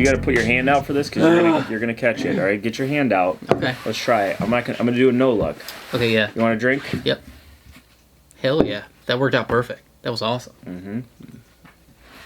got to put your hand out for this because you're gonna catch it. All right, get your hand out. Okay. Let's try it. I'm gonna do a no look. Okay, yeah. You want a drink? Yep. Hell yeah, that worked out perfect. That was awesome. Mm-hmm.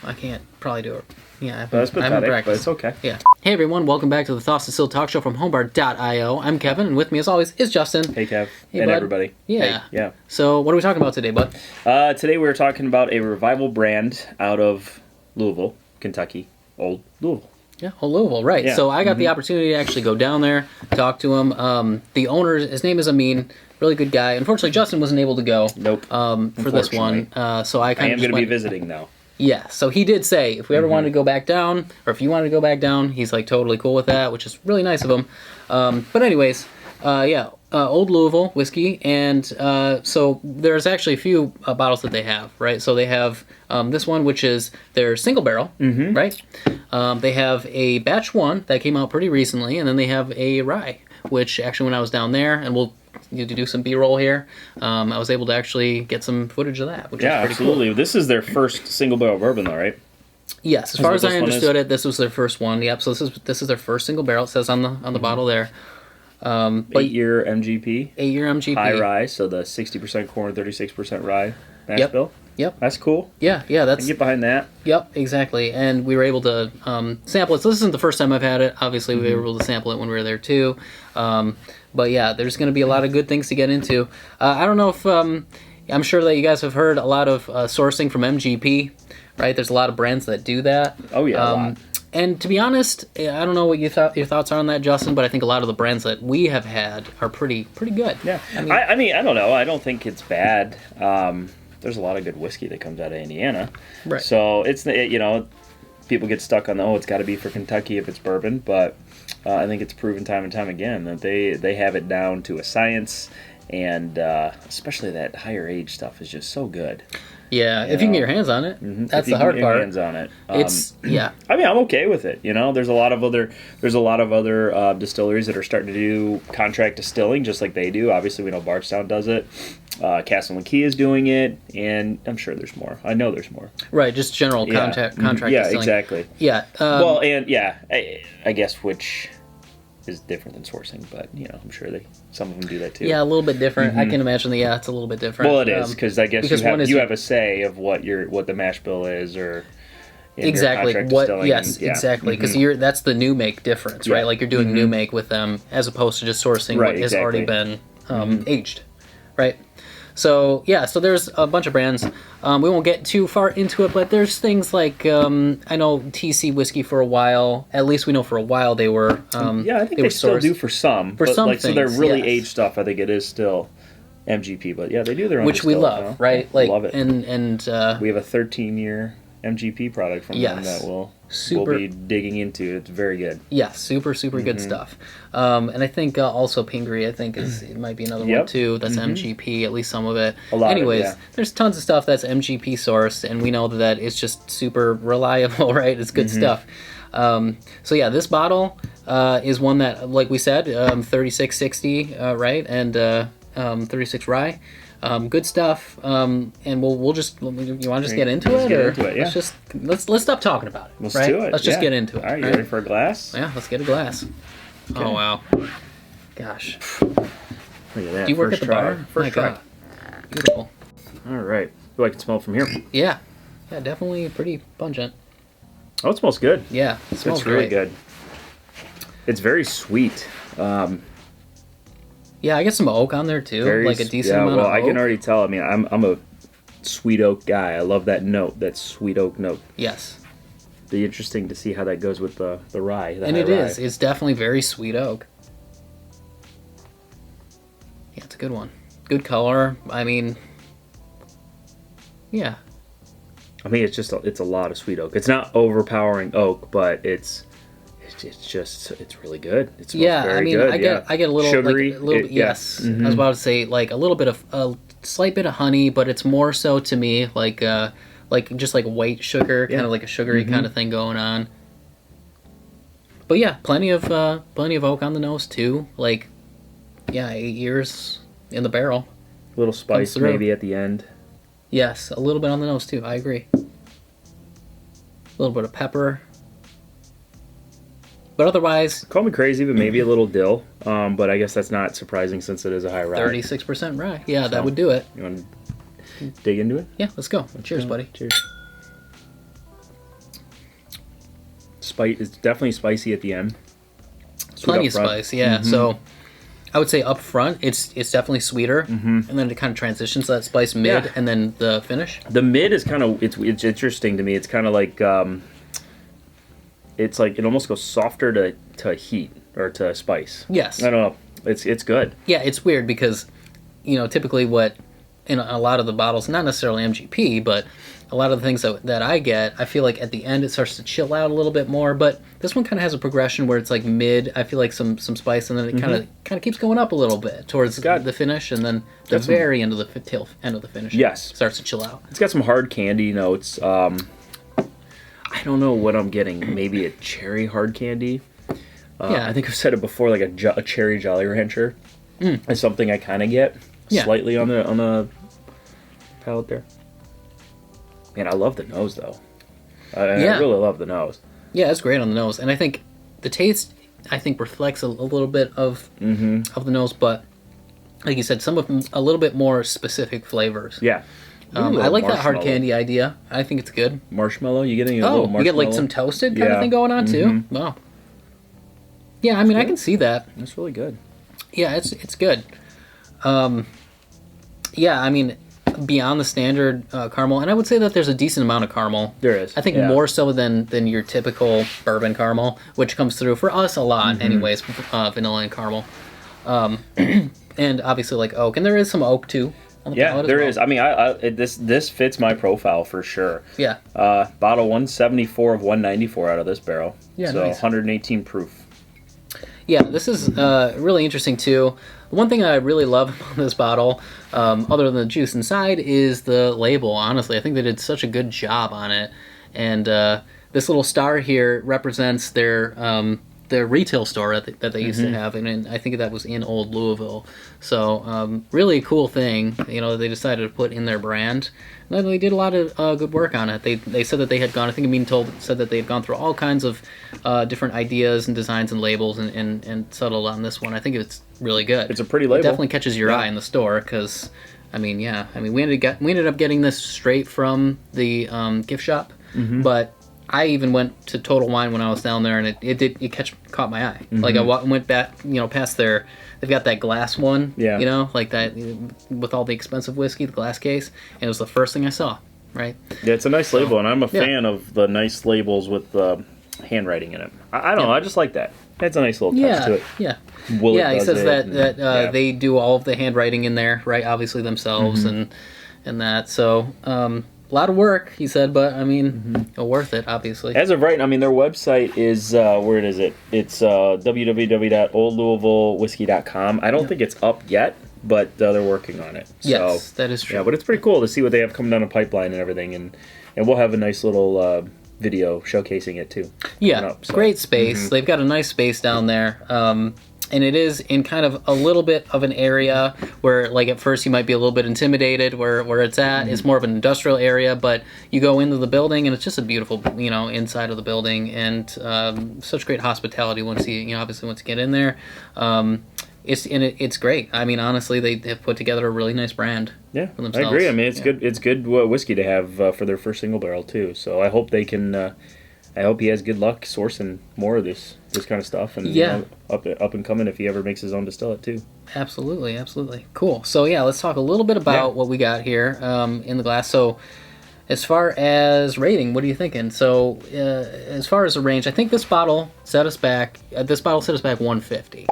I can't probably do it. Yeah, That's pathetic, but it's okay. Yeah. Hey everyone, welcome back to the Thoughts Distilled Talk Show from homebar.io. I'm Kevin, and with me as always is Justin. Hey Kev. Hey, and bud. everybody. Yeah. Hey, yeah. So what are we talking about today, bud? Today we're talking about a revival brand out of Louisville, Kentucky. Old Louisville. Yeah, Louisville, right. Yeah. So I got the opportunity to actually go down there, talk to him. The owner, his name is Amin, really good guy. Unfortunately, Justin wasn't able to go Nope. For this one. So I I kind am of going to be visiting though. Yeah, so he did say if we ever wanted to go back down, or if you wanted to go back down, he's like totally cool with that, which is really nice of him. But anyways, Old Louisville whiskey, and so there's actually a few bottles that they have, right? So they have this one, which is their single barrel, right? They have a batch one that came out pretty recently, and then they have a rye, which actually when I was down there, and we'll need to do some B-roll here, I was able to actually get some footage of that, which is pretty absolutely. cool. This is their first single barrel bourbon though, right? Yes, as far as I what this one understood it, this was their first one. Yep. So this is their first single barrel. It says on the bottle there. But 8-year MGP. 8-year MGP. High rye, so the 60% corn, 36% rye mash bill. Yep. That's cool. Yeah. I That's. can get behind that. Yep. Exactly. And we were able to sample it. So this isn't the first time I've had it. Obviously, we were able to sample it when we were there too. But yeah, there's going to be a lot of good things to get into. I don't know if I'm sure that you guys have heard a lot of sourcing from MGP. Right, there's a lot of brands that do that. Oh yeah, a lot. And to be honest, I don't know what your thoughts are on that, Justin, but I think a lot of the brands that we have had are pretty good. Yeah, I mean, I don't know. I don't think it's bad. There's a lot of good whiskey that comes out of Indiana. Right. So it's people get stuck on it's got to be for Kentucky if it's bourbon, but I think it's proven time and time again that they have it down to a science, and especially that higher age stuff is just so good. Yeah, if you can get your hands on it, that's the hard part. Hands on it. It's I mean, I'm okay with it. There's a lot of other distilleries that are starting to do contract distilling, just like they do. Obviously, we know Bardstown does it. Castle and Key is doing it, and I'm sure there's more. I know there's more. Right, just general contract distilling. Yeah, exactly. Yeah. Well, and I guess which is different than sourcing, but I'm sure some of them do that too. Yeah, a little bit different. I can imagine it's a little bit different. Well, it is because I guess you have a say of what the mash bill is, or exactly what. Yes, yeah. Exactly, because that's the new make difference, right? Like you're doing new make with them as opposed to just sourcing what has already been aged, right? So so there's a bunch of brands. We won't get too far into it, but there's things like I know TC whiskey for a while. At least we know for a while they were. I think they still do for some. Some things, so they're really aged stuff. I think it is still MGP, but yeah, they do their own. Which we love, right? Like, love it. And we have a 13-year MGP product from them that we'll be digging into. It's very good. Yeah, super good stuff. And I think also Pingree, it might be another one too. That's MGP, at least some of it. Anyways, there's tons of stuff that's MGP sourced, and we know that it's just super reliable, right? It's good stuff. So yeah, this bottle is one that, like we said, 3660, right, and 36 rye. Good stuff, and we'll just. You want to just get into it, or into it, yeah. Let's stop talking about it. Let's right? do it. Let's just get into it. All right, you ready for a glass? Yeah, let's get a glass. Okay. Oh wow, gosh. Look at that. Do you work at the bar? First try. God. Beautiful. All right. Oh, I can smell it from here. Yeah, definitely pretty pungent. Oh, it smells good. Yeah, it smells really great. good. It's very sweet. Yeah, I get some oak on there too, like a decent amount of oak. I can already tell. I mean, I'm a sweet oak guy. I love that note, that sweet oak note. Yes. Be interesting to see how that goes with the rye. And it is. It's definitely very sweet oak. Yeah, it's a good one. Good color. I mean, yeah. I mean, it's a lot of sweet oak. It's not overpowering oak, but it's really good. It smells very good. I get a little sugary. Yes. I was about to say like a slight bit of honey, but it's more so to me like just like white sugar, kind of like a sugary kind of thing going on. But yeah, plenty of oak on the nose too. Like 8 years in the barrel. A little spice maybe at the end. Yes, a little bit on the nose too. I agree. A little bit of pepper. But otherwise, Call me crazy, but maybe a little dill. But I guess that's not surprising since it is a high rye. 36% rye. Yeah, that would do it. You want to dig into it? Yeah, let's go. Cheers, buddy. Cheers. It's definitely spicy at the end. Sweet Plenty up of front. spice, yeah. So I would say up front, it's definitely sweeter, and then it kind of transitions to that spice mid, and then the finish. The mid is kind of it's interesting to me. It's kind of like it's like it almost goes softer to heat or to spice. Yes. I don't know. It's good. Yeah, it's weird because typically what in a lot of the bottles, not necessarily MGP, but a lot of the things that I get, I feel like at the end it starts to chill out a little bit more. But this one kind of has a progression where it's like mid. I feel like some spice, and then it kind of keeps going up a little bit towards the finish, and then the very end of the tail end of the finish. Yes, starts to chill out. It's got some hard candy notes. I don't know what I'm getting. Maybe a cherry hard candy. I think I've said it before, like a cherry Jolly Rancher is something I kind of get slightly on the palate there. Man, I love the nose though. I really love the nose. Yeah, it's great on the nose, and I think the taste reflects a little bit of the nose, but like you said, some of them a little bit more specific flavors. Yeah. I like that hard candy idea. I think it's good. Marshmallow, you getting a little marshmallow? You get like some toasted kind of thing going on too. Wow. Yeah, I mean, I can see that. That's really good. Yeah, it's good. Yeah, I mean, beyond the standard caramel, and I would say that there's a decent amount of caramel. There is. I think more so than your typical bourbon caramel, which comes through for us a lot, anyways. Vanilla and caramel, and obviously like oak, and there is some oak too. On the palate there as is. I mean, this fits my profile for sure. Yeah. Bottle 174 of 194 out of this barrel. Yeah, so nice. 118 proof. Yeah, this is really interesting too. One thing I really love about this bottle, other than the juice inside, is the label. Honestly, I think they did such a good job on it. And this little star here represents their retail store that they used to have, and I think that was in Old Louisville. So really cool thing, they decided to put in their brand. And they did a lot of good work on it. They said that they had gone, I think I'm being told, said that they had gone through all kinds of different ideas and designs and labels and settled on this one. I think it's really good. It's a pretty label. It definitely catches your eye in the store because, we ended up getting this straight from the gift shop, but I even went to Total Wine when I was down there, and it caught my eye. Like I went back, past their. They've got that glass one, like that with all the expensive whiskey, the glass case, and it was the first thing I saw. Right? Yeah, it's a nice label, and I'm a fan of the nice labels with handwriting in it. I don't know, I just like that. It's a nice little touch to it. Yeah. Willett he says that they do all of the handwriting in there, right? Obviously themselves and that. So a lot of work, he said, but worth it, obviously. As of right, their website is where is it? It's www.oldlouisvillewhiskey.com. I don't think it's up yet, but they're working on it. Yes, that is true. Yeah, but it's pretty cool to see what they have coming down the pipeline and everything, and we'll have a nice little video showcasing it too. Yeah, great space. They've got a nice space down there. And it is in kind of a little bit of an area where, like, at first you might be a little bit intimidated where it's at. It's more of an industrial area, but you go into the building and it's just a beautiful, inside of the building, and such great hospitality once you get in there. It's great. Honestly, they have put together a really nice brand. Yeah, for themselves. I agree. It's good. It's good whiskey to have for their first single barrel too. So I hope they can. I hope he has good luck sourcing more of this kind of stuff, and up and coming if he ever makes his own distillate too. Absolutely. Cool. So let's talk a little bit about what we got here in the glass. So as far as rating, what are you thinking? So as far as the range, I think this bottle set us back 150.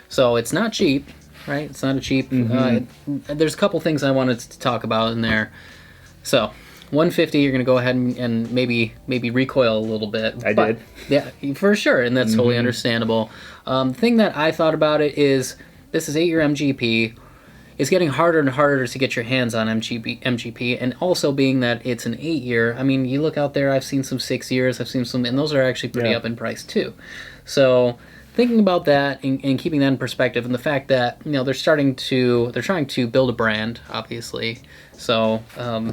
So it's not cheap, right? It's not a cheap. There's a couple things I wanted to talk about in there. So 150, you're going to go ahead and maybe recoil a little bit. I did. Yeah, for sure, and that's totally understandable. The thing that I thought about it is this is 8-year MGP. It's getting harder and harder to get your hands on MGP, and also being that it's an 8-year, you look out there, I've seen some 6 years, I've seen some, and those are actually pretty up in price too. So thinking about that and keeping that in perspective, and the fact that they're trying to build a brand, obviously. So a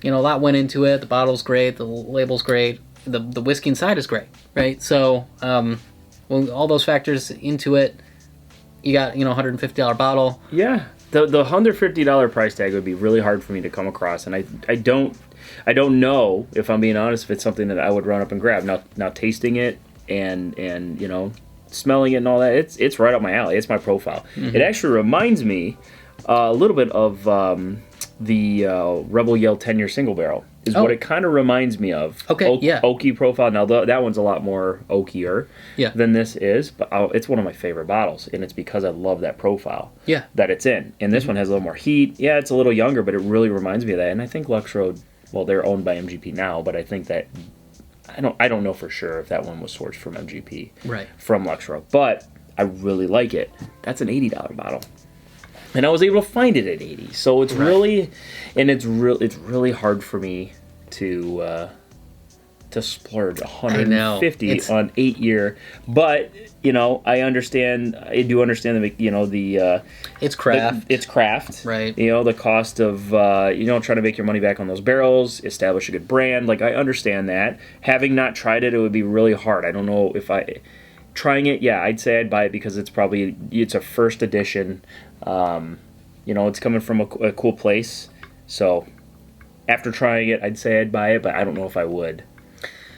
lot went into it. The bottle's great. The label's great. The whiskey inside is great, right? So when all those factors into it, you got, $150 bottle. Yeah. The $150 price tag would be really hard for me to come across, and I don't know, if I'm being honest, if it's something that I would run up and grab. Now tasting it and smelling it and all that, it's right up my alley. It's my profile. Mm-hmm. It actually reminds me a little bit of the Rebel Yell 10-year single barrel is what it kind of reminds me of. Okay, Oaky profile. Now, that one's a lot more oakier than this is, but it's one of my favorite bottles, and it's because I love that profile that it's in. And this one has a little more heat. Yeah, it's a little younger, but it really reminds me of that. And I think Lux Road, well, they're owned by MGP now, but I think that I don't know for sure if that one was sourced from MGP, from Lux Road, but I really like it. That's an $80 bottle. And I was able to find it at 80. So it's really, and it's really hard for me to splurge 150 on 8-year. But I understand. I do understand the it's craft. It's craft, right? The cost of trying to make your money back on those barrels, establish a good brand. Like, I understand that. Having not tried it, it would be really hard. I don't know if trying it. Yeah, I'd say I'd buy it because it's a first edition. It's coming from a cool place. So after trying it, I'd say I'd buy it, but I don't know if I would.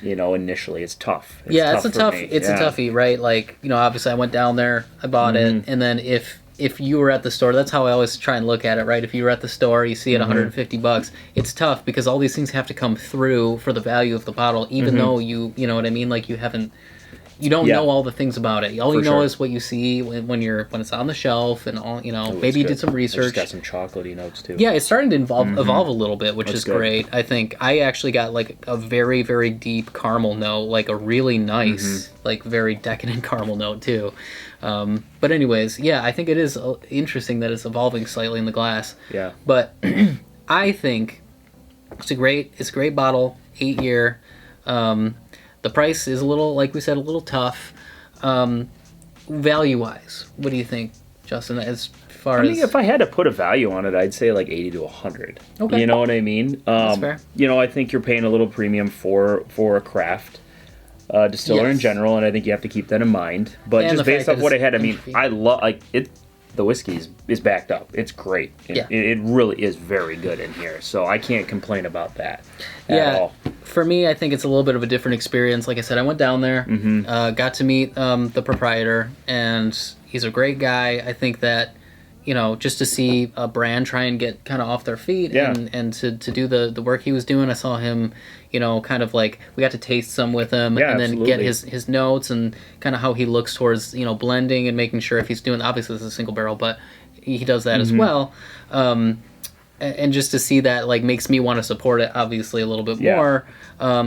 Initially it's tough. It's a toughie, right? Like, obviously I went down there, I bought it, and then if you were at the store, that's how I always try and look at it, right? If you were at the store, you see it $150, it's tough because all these things have to come through for the value of the bottle, even though you know what I mean? Like, you don't know all the things about it. All you know is what you see when it's on the shelf, and all. Maybe you did some research. It's got some chocolatey notes too. Yeah, it's starting to evolve a little bit, which is great. I think I actually got like a very, very deep caramel note, like a really nice, like very decadent caramel note too. But anyways, I think it is interesting that it's evolving slightly in the glass. Yeah. But I think it's a great bottle, 8-year. The price is a little, like we said, a little tough. Value-wise, what do you think, Justin? As far as if I had to put a value on it, I'd say like 80 to 100. Okay. You know what I mean? That's fair. I think you're paying a little premium for a craft distiller in general, and I think you have to keep that in mind. But just based off what I had, I love it. The whiskey is backed up. It's great. It really is very good in here. So I can't complain about that at all. For me, I think it's a little bit of a different experience. Like I said, I went down there, got to meet the proprietor, and he's a great guy. I think that, just to see a brand try and get kind of off their feet and to do the work he was doing, I saw him, kind of like, we got to taste some with him and then get his notes and kind of how he looks towards, blending and making sure if he's doing, obviously this is a single barrel, but he does that as well. And just to see that, like, makes me want to support it, obviously, a little bit more.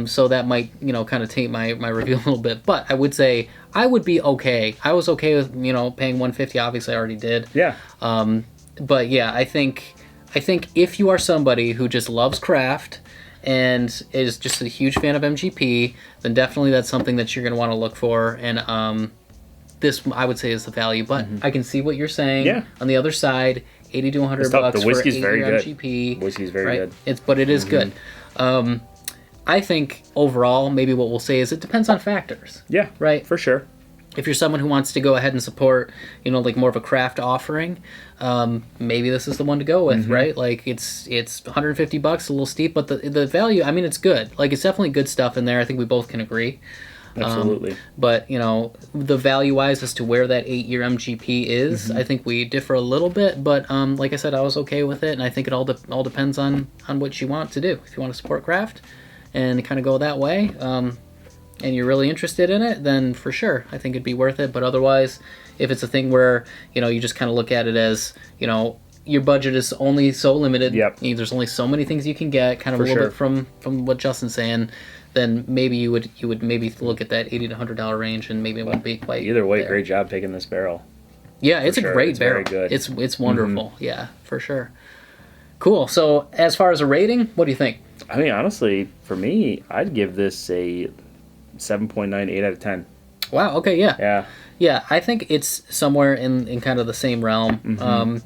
So that might, kind of taint my review a little bit. But I would say I would be okay. I was okay with, paying $150. Obviously, I already did. Yeah. But yeah, I think if you are somebody who just loves craft and is just a huge fan of MGP, then definitely that's something that you're going to want to look for. And this, I would say, is the value. But I can see what you're saying. Yeah. On the other side, $80 to $100 the whiskey's for very good. MGP. Whiskey's very good. It is good. I think overall, maybe what we'll say is it depends on factors. Yeah, right. For sure. If you're someone who wants to go ahead and support, like more of a craft offering, maybe this is the one to go with, right? Like it's $150, a little steep, but the value, it's good. Like, it's definitely good stuff in there. I think we both can agree. Absolutely. But, the value-wise as to where that 8-year MGP is, I think we differ a little bit. But like I said, I was okay with it, and I think it all depends on what you want to do. If you want to support craft and kind of go that way, and you're really interested in it, then for sure, I think it'd be worth it. But otherwise, if it's a thing where, you just kind of look at it as, your budget is only so limited. Yep. There's only so many things you can get, kind of a little bit from what Justin's saying, then maybe you would maybe look at that $80 to $100 range, and maybe it won't be quite either way. there. Great job picking this barrel. Yeah, it's a great barrel. Very good. It's wonderful. Yeah, for sure. Cool. So as far as a rating, what do you think? Honestly, for me, I'd give this a 7.98 out of 10. Wow. Okay. Yeah. Yeah. Yeah. I think it's somewhere in kind of the same realm.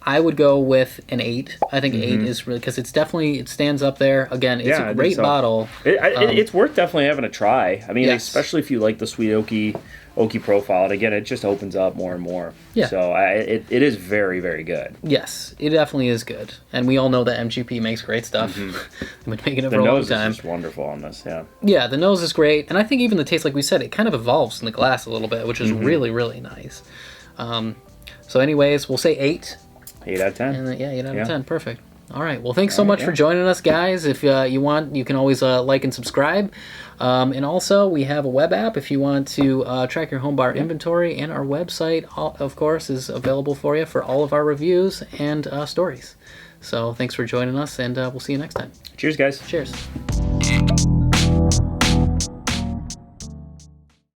I would go with an 8. I think 8 is really, because it's definitely, it stands up there. Again, it's a great bottle. It's worth definitely having a try. I mean, Yes. especially if you like the sweet oaky profile. And again, it just opens up more and more. Yeah. So it is very, very good. Yes, it definitely is good. And we all know that MGP makes great stuff. They've been making it The for a long nose time. is just wonderful on this, yeah. Yeah, the nose is great. And I think even the taste, like we said, it kind of evolves in the glass a little bit, which is really, really nice. So anyways, we'll say 8. 8 out of 10. And 8 out of Yeah. 10. Perfect. All right. Well, thanks so much for joining us, guys. If you want, you can always like and subscribe. And also, we have a web app if you want to track your home bar inventory. And our website, of course, is available for you for all of our reviews and stories. So thanks for joining us, and we'll see you next time. Cheers, guys. Cheers.